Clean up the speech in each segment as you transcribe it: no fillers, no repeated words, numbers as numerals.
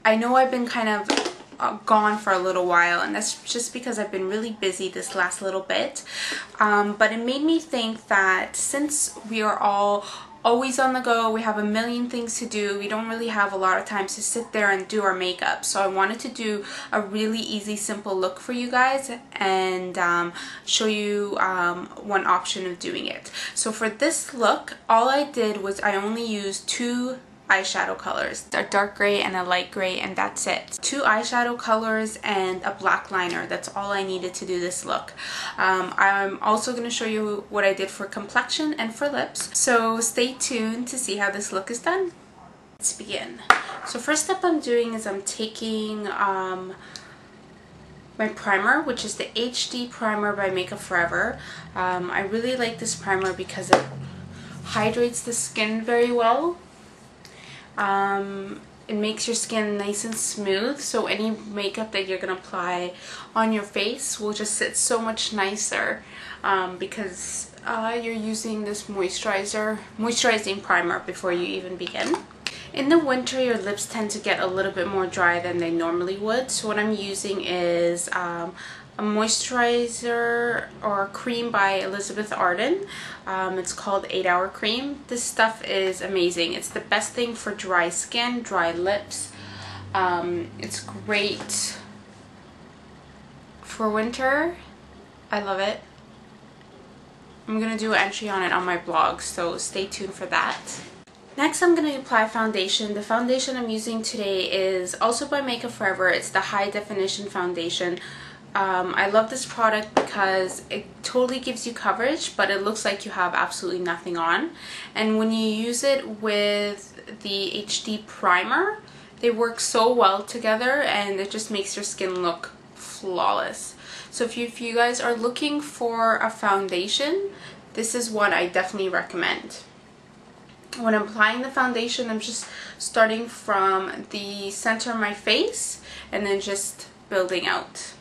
I know I've been kind of gone for a little while, and that's just because I've been really busy this last little bit, but it made me think that since we are all always on the go, we have a million things to do, we don't really have a lot of time to sit there and do our makeup. So I wanted to do a really easy, simple look for you guys and show you one option of doing it. So for this look, all I did was I only used 2 eyeshadow colors, a dark gray and a light gray, and that's it. 2 eyeshadow colors and a black liner. That's all I needed to do this look. I'm also going to show you what I did for complexion and for lips, so stay tuned to see how this look is done. Let's begin. So first step I'm doing is I'm taking my primer, which is the HD primer by Makeup Forever. I really like this primer because it hydrates the skin very well. It makes your skin nice and smooth, so any makeup that you're going to apply on your face will just sit so much nicer because you're using this moisturizing primer before you even begin. In the winter, your lips tend to get a little bit more dry than they normally would, so what I'm using is a moisturizer or cream by Elizabeth Arden. It's called 8 Hour Cream. This stuff is amazing. It's the best thing for dry skin, dry lips. It's great for winter. I love it. I'm gonna do an entry on it on my blog, so stay tuned for that. Next, I'm going to apply foundation. The foundation I'm using today is also by Makeup Forever. It's the High Definition Foundation. I love this product because it totally gives you coverage, but it looks like you have absolutely nothing on. And when you use it with the HD primer, they work so well together and it just makes your skin look flawless. So if you guys are looking for a foundation, this is what I definitely recommend. When I'm applying the foundation, I'm just starting from the center of my face and then just building out.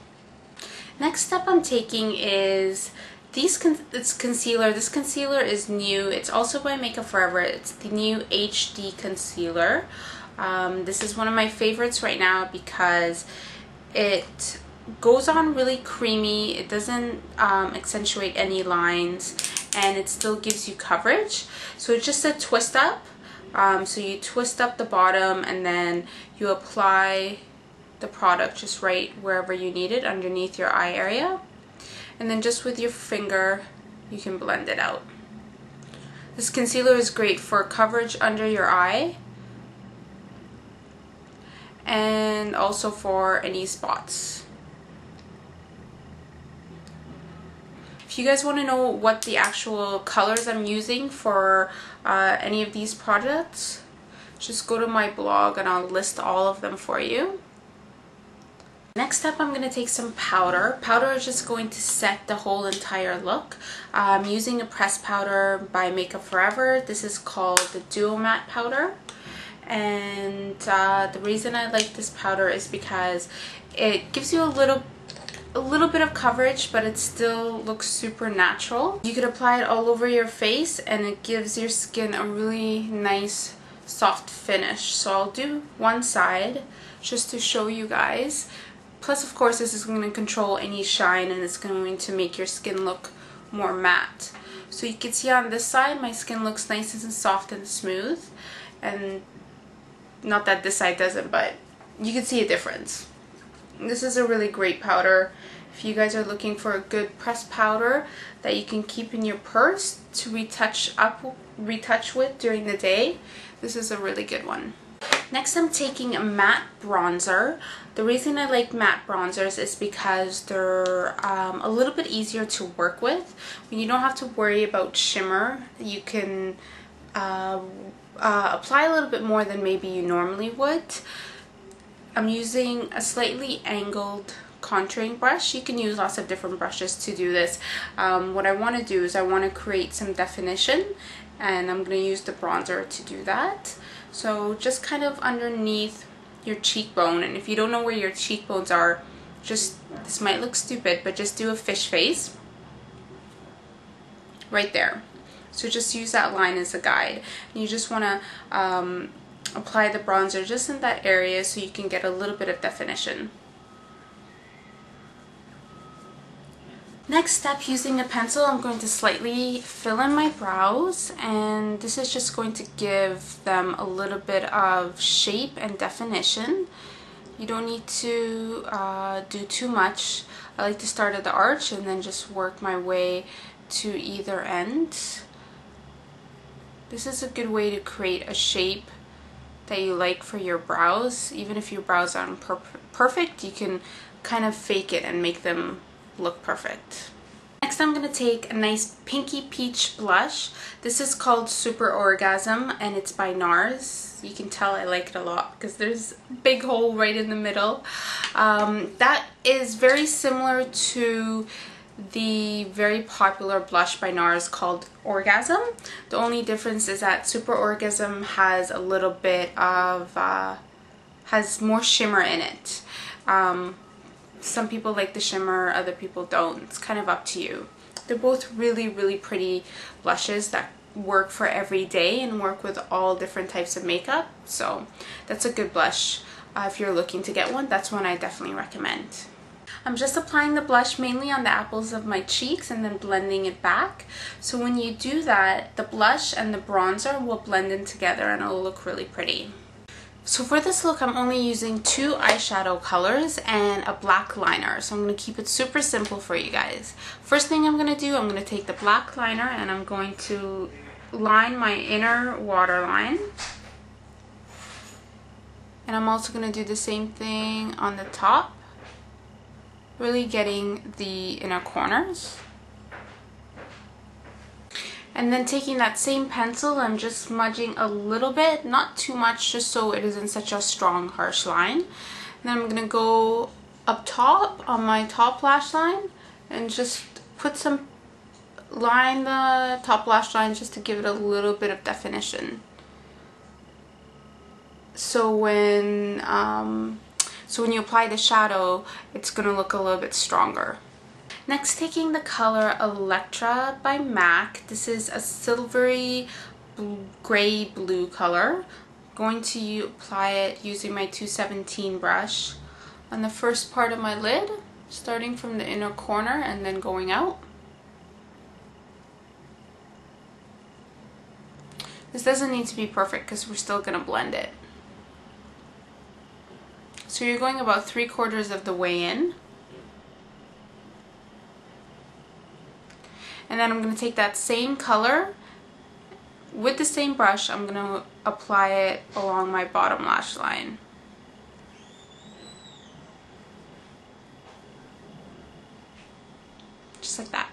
Next step I'm taking is it's concealer. This concealer is new. It's also by Makeup Forever. It's the new HD concealer. This is one of my favorites right now because it goes on really creamy. It doesn't accentuate any lines, and it still gives you coverage. So it's just a twist up. So you twist up the bottom and then you apply the product just right wherever you need it underneath your eye area, and then just with your finger you can blend it out. This concealer is great for coverage under your eye and also for any spots. If you guys want to know what the actual colors I'm using for any of these products, just go to my blog and I'll list all of them for you. Next up, I'm going to take some powder. Powder is just going to set the whole entire look. I'm using a pressed powder by Makeup Forever. This is called the Duo Matte powder. And the reason I like this powder is because it gives you a little bit of coverage, but it still looks super natural. You could apply it all over your face and it gives your skin a really nice soft finish. So I'll do one side just to show you guys. Plus, of course, this is going to control any shine and it's going to make your skin look more matte. So you can see on this side, my skin looks nice and soft and smooth. And not that this side doesn't, but you can see a difference. This is a really great powder. If you guys are looking for a good pressed powder that you can keep in your purse to retouch with during the day, this is a really good one. Next, I'm taking a matte bronzer. The reason I like matte bronzers is because they're a little bit easier to work with. When you don't have to worry about shimmer, you can apply a little bit more than maybe you normally would. I'm using a slightly angled contouring brush. You can use lots of different brushes to do this. What I want to do is I want to create some definition, and I'm going to use the bronzer to do that. So just kind of underneath your cheekbone, and if you don't know where your cheekbones are, just, this might look stupid, but just do a fish face right there. So just use that line as a guide. And you just want to apply the bronzer just in that area so you can get a little bit of definition. Next step, using a pencil, I'm going to slightly fill in my brows, and this is just going to give them a little bit of shape and definition. You don't need to do too much. I like to start at the arch and then just work my way to either end. This is a good way to create a shape that you like for your brows. Even if your brows aren't perfect, you can kind of fake it and make them look perfect. Next, I'm going to take a nice pinky peach blush. This is called Super Orgasm and it's by NARS. You can tell I like it a lot because there's a big hole right in the middle. That is very similar to the very popular blush by NARS called Orgasm. The only difference is that Super Orgasm has a little bit of, has more shimmer in it. Some people like the shimmer, other people don't. It's kind of up to you. They're both really, really pretty blushes that work for every day and work with all different types of makeup. So that's a good blush. If you're looking to get one, that's one I definitely recommend. I'm just applying the blush mainly on the apples of my cheeks and then blending it back. So when you do that, the blush and the bronzer will blend in together and it'll look really pretty. So for this look, I'm only using 2 eyeshadow colors and a black liner. So I'm going to keep it super simple for you guys. First thing I'm going to do, I'm going to take the black liner and I'm going to line my inner waterline. And I'm also going to do the same thing on the top, really getting the inner corners. And then taking that same pencil, I'm just smudging a little bit, not too much, just so it isn't such a strong, harsh line. And then I'm going to go up top on my top lash line and just put some, line the top lash line just to give it a little bit of definition. So when you apply the shadow, it's going to look a little bit stronger. Next, taking the color Electra by MAC. This is a silvery gray blue color. I'm going to apply it using my 217 brush on the first part of my lid, starting from the inner corner and then going out. This doesn't need to be perfect because we're still going to blend it. So you're going about 3/4 of the way in. And then I'm going to take that same color with the same brush. I'm going to apply it along my bottom lash line. Just like that.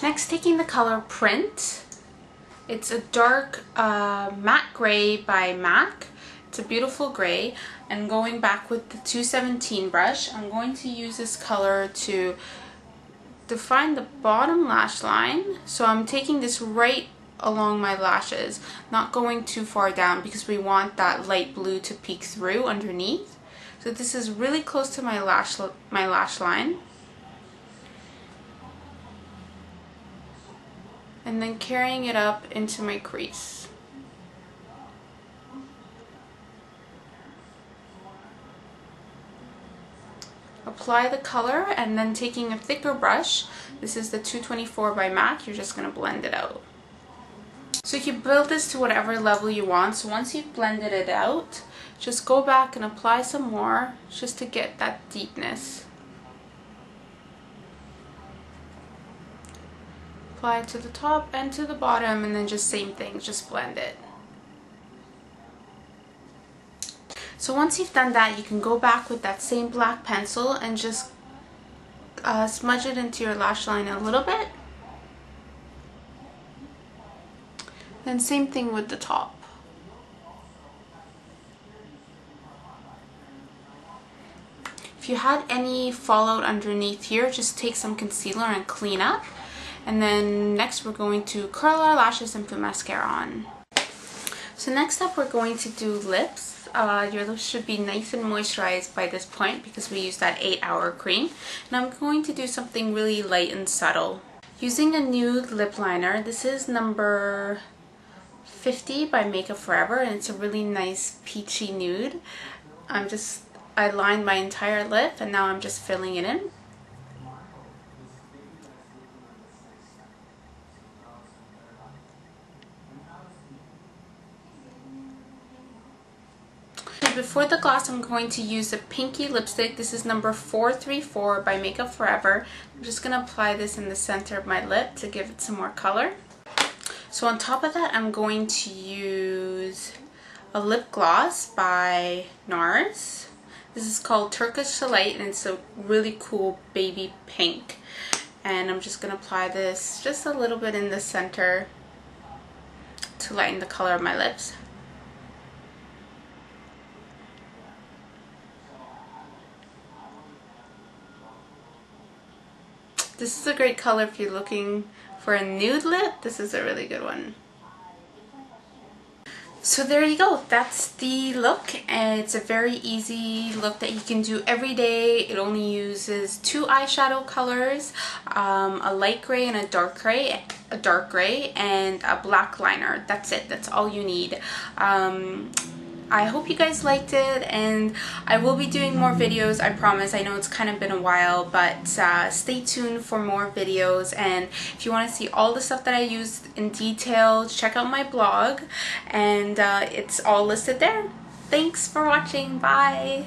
Next, taking the color Print. It's a dark matte gray by MAC. It's a beautiful gray. And going back with the 217 brush, I'm going to use this color to define the bottom lash line. So I'm taking this right along my lashes, not going too far down because we want that light blue to peek through underneath. So this is really close to my lash line. And then carrying it up into my crease. Apply the color and then taking a thicker brush, this is the 224 by MAC, you're just going to blend it out. So you can build this to whatever level you want. So once you've blended it out, just go back and apply some more just to get that deepness. Apply it to the top and to the bottom and then just same thing, just blend it. So once you've done that, you can go back with that same black pencil and just smudge it into your lash line a little bit. And same thing with the top. If you had any fallout underneath here, just take some concealer and clean up. And then next we're going to curl our lashes and put mascara on. So next up we're going to do lips. Your lips should be nice and moisturized by this point because we use that 8-hour cream. And I'm going to do something really light and subtle. Using a nude lip liner, this is number 50 by Makeup Forever, and it's a really nice peachy nude. I lined my entire lip and now I'm just filling it in. Before the gloss, I'm going to use a pinky lipstick. This is number 434 by Makeup Forever. I'm just going to apply this in the center of my lip to give it some more color. So on top of that, I'm going to use a lip gloss by NARS. This is called Turkish Delight, and it's a really cool baby pink. And I'm just going to apply this just a little bit in the center to lighten the color of my lips. This is a great color if you're looking for a nude lip. This is a really good one. So there you go. That's the look, and it's a very easy look that you can do every day. It only uses 2 eyeshadow colors, a light gray and a dark gray, and a black liner. That's it. That's all you need. I hope you guys liked it, and I will be doing more videos, I promise. I know it's kind of been a while, but stay tuned for more videos. And if you want to see all the stuff that I used in detail, check out my blog, and it's all listed there. Thanks for watching. Bye!